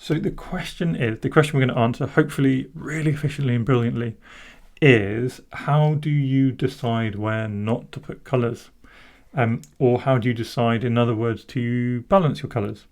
So the question we're going to answer, hopefully really efficiently and brilliantly, is how do you decide where not to put colours? Or how do you decide, in other words, to balance your colours?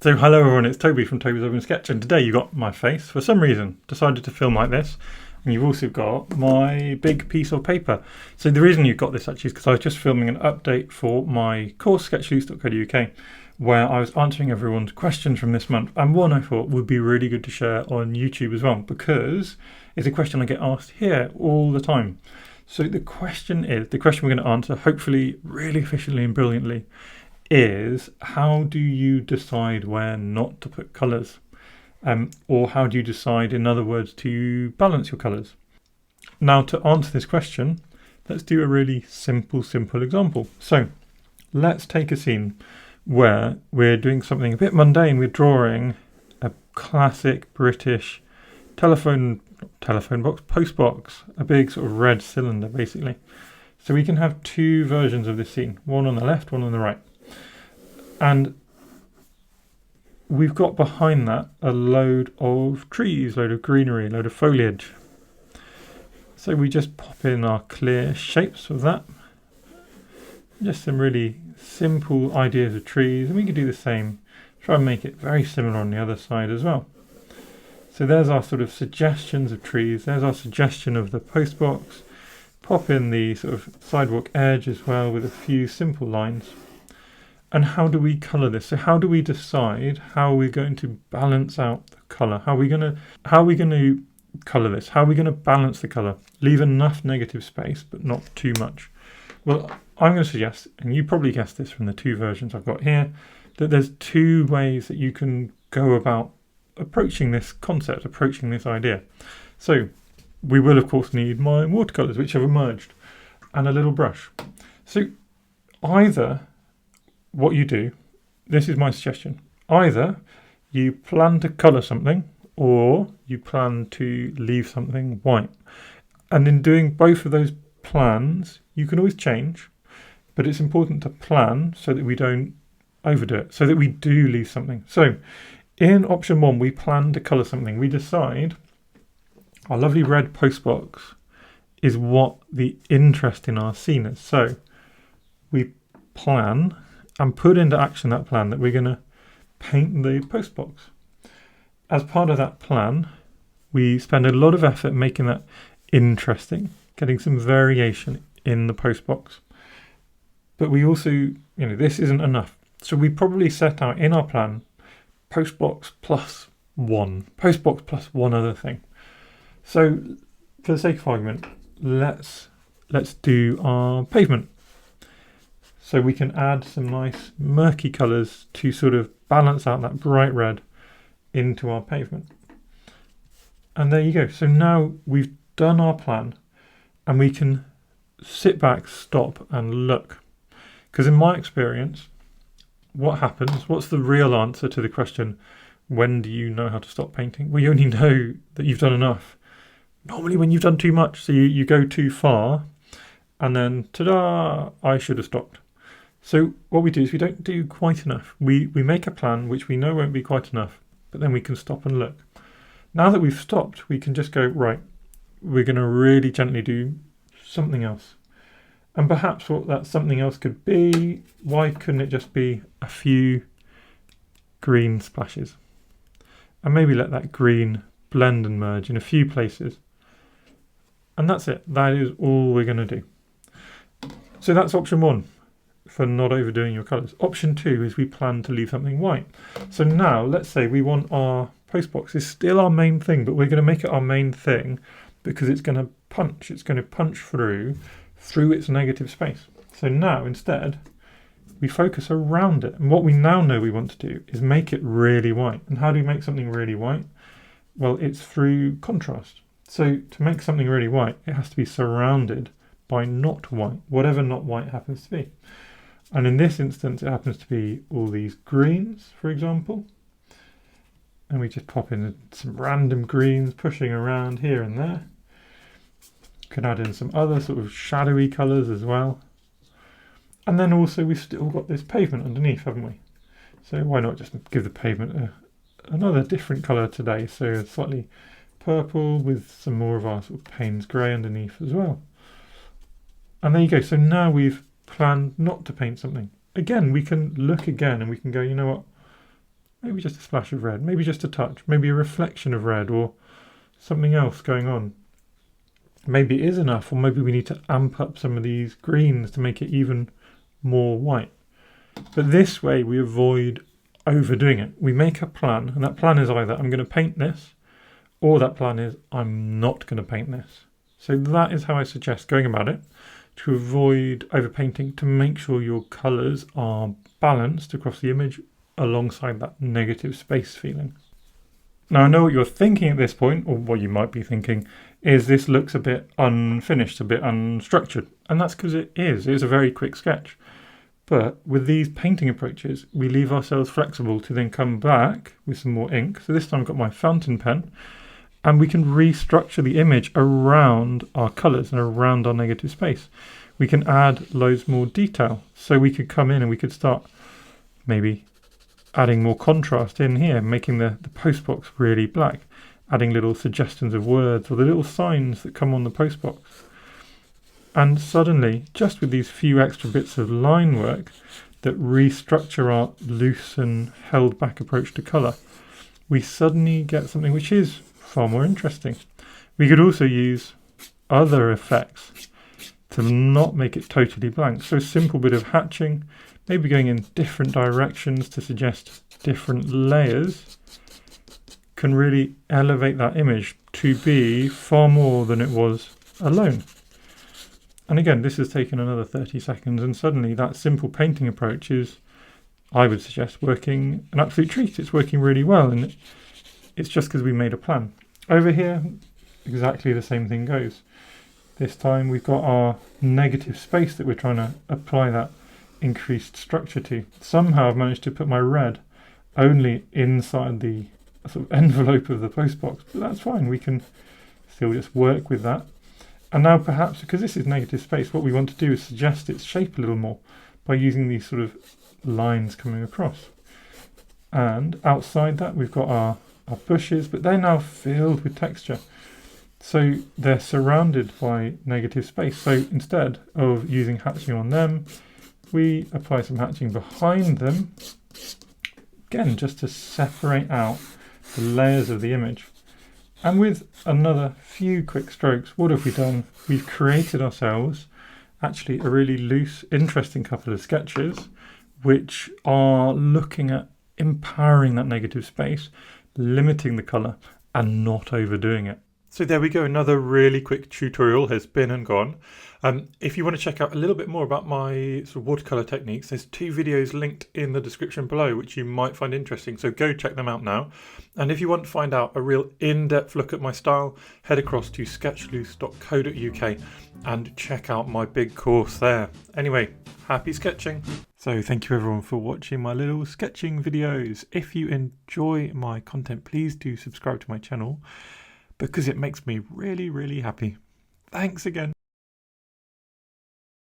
So hello everyone, it's Toby from Toby's Open Sketch, and today you got my face. For some reason, decided to film like this, and you've also got my big piece of paper. So the reason you got this actually is because I was just filming an update for my course, sketchloose.co.uk, where I was answering everyone's questions from this month, and one I thought would be really good to share on YouTube as well, because it's a question I get asked here all the time. So the question we're going to answer, hopefully really efficiently and brilliantly, is how do you decide where not to put colours? Or how do you decide, in other words, to balance your colours? Now, to answer this question, let's do a really simple example. So let's take a scene where we're doing something a bit mundane. We're drawing a classic British telephone box, post box, a big sort of red cylinder basically. So we can have two versions of this scene, one on the left, one on the right. And we've got behind that a load of trees, load of greenery, load of foliage. So we just pop in our clear shapes of that. Just some really simple ideas of trees, and we can do the same. Try and make it very similar on the other side as well. So there's our sort of suggestions of trees. There's our suggestion of the post box. Pop in the sort of sidewalk edge as well with a few simple lines. And how do we colour this? So how do we decide how we're going to balance out the colour? How are we going to colour this? How are we going to balance the colour? Leave enough negative space, but not too much. Well, I'm going to suggest, and you probably guessed this from the two versions I've got here, that there's two ways that you can go about approaching this concept, approaching this idea. So we will, of course, need my watercolours, which have emerged, and a little brush. So either what you do, this is my suggestion, either you plan to colour something or you plan to leave something white. And in doing both of those plans, you can always change, but it's important to plan so that we don't overdo it, so that we do leave something. So in option one, we plan to colour something. We decide our lovely red post box is what the interest in our scene is. So we plan and put into action that plan that we're going to paint the post box. As part of that plan, we spend a lot of effort making that interesting, getting some variation in the post box. But we also, this isn't enough. So we probably set out in our plan, post box plus one other thing. So for the sake of argument, let's do our pavement. So we can add some nice murky colours to sort of balance out that bright red into our pavement. And there you go. So now we've done our plan and we can sit back, stop and look. Because in my experience, what happens, what's the real answer to the question, when do you know how to stop painting? Well, you only know that you've done enough. Normally when you've done too much, so you go too far and then ta-da, I should have stopped. So what we do is we don't do quite enough. We make a plan which we know won't be quite enough, but then we can stop and look. Now that we've stopped, we can just go, right, we're going to really gently do something else. And perhaps what that something else could be, why couldn't it just be a few green splashes? And maybe let that green blend and merge in a few places. And that's it. That is all we're going to do. So that's option one, for not overdoing your colours. Option two is we plan to leave something white. So now let's say we want our post box is still our main thing, but we're going to make it our main thing because it's going to punch. It's going to punch through its negative space. So now instead we focus around it. And what we now know we want to do is make it really white. And how do we make something really white? Well, it's through contrast. So to make something really white, it has to be surrounded by not white, whatever not white happens to be. And in this instance, it happens to be all these greens, for example. And we just pop in some random greens pushing around here and there. Can add in some other sort of shadowy colours as well. And then also we've still got this pavement underneath, haven't we? So why not just give the pavement another different colour today? So slightly purple with some more of our sort of Payne's grey underneath as well. And there you go. So now we've planned not to paint something. Again, we can look again and we can go, you know what? Maybe just a splash of red, maybe just a touch, maybe a reflection of red or something else going on. Maybe it is enough, or maybe we need to amp up some of these greens to make it even more white. But this way we avoid overdoing it. We make a plan, and that plan is either I'm going to paint this, or that plan is I'm not going to paint this. So that is how I suggest going about it, to avoid overpainting, to make sure your colours are balanced across the image alongside that negative space feeling. Now I know what you're thinking at this point, or what you might be thinking, is this looks a bit unfinished, a bit unstructured. And that's because it is. It's a very quick sketch. But with these painting approaches, we leave ourselves flexible to then come back with some more ink. So this time I've got my fountain pen, and we can restructure the image around our colours and around our negative space. We can add loads more detail. So we could come in and we could start maybe adding more contrast in here, making the postbox really black, adding little suggestions of words or the little signs that come on the postbox. And suddenly, just with these few extra bits of line work that restructure our loose and held back approach to colour, we suddenly get something which is far more interesting. We could also use other effects to not make it totally blank. So a simple bit of hatching, maybe going in different directions to suggest different layers, can really elevate that image to be far more than it was alone. And again, this has taken another 30 seconds, and suddenly that simple painting approach is, I would suggest, working an absolute treat. It's working really well, and it's just because we made a plan. Over here, exactly the same thing goes. This time we've got our negative space that we're trying to apply that increased structure to. Somehow I've managed to put my red only inside the sort of envelope of the postbox, but that's fine. We can still just work with that. And now perhaps, because this is negative space, what we want to do is suggest its shape a little more by using these sort of lines coming across. And outside that we've got our bushes, but they're now filled with texture. So they're surrounded by negative space. So instead of using hatching on them, we apply some hatching behind them, again, just to separate out the layers of the image. And with another few quick strokes, what have we done? We've created ourselves actually a really loose, interesting couple of sketches which are looking at empowering that negative space, limiting the colour and not overdoing it. So there we go, another really quick tutorial has been and gone. If you want to check out a little bit more about my sort of watercolour techniques, there's 2 videos linked in the description below which you might find interesting, so go check them out now. And if you want to find out a real in-depth look at my style, head across to sketchloose.co.uk and check out my big course there. Anyway, happy sketching! So thank you everyone for watching my little sketching videos. If you enjoy my content, please do subscribe to my channel, because it makes me really, really happy. Thanks again.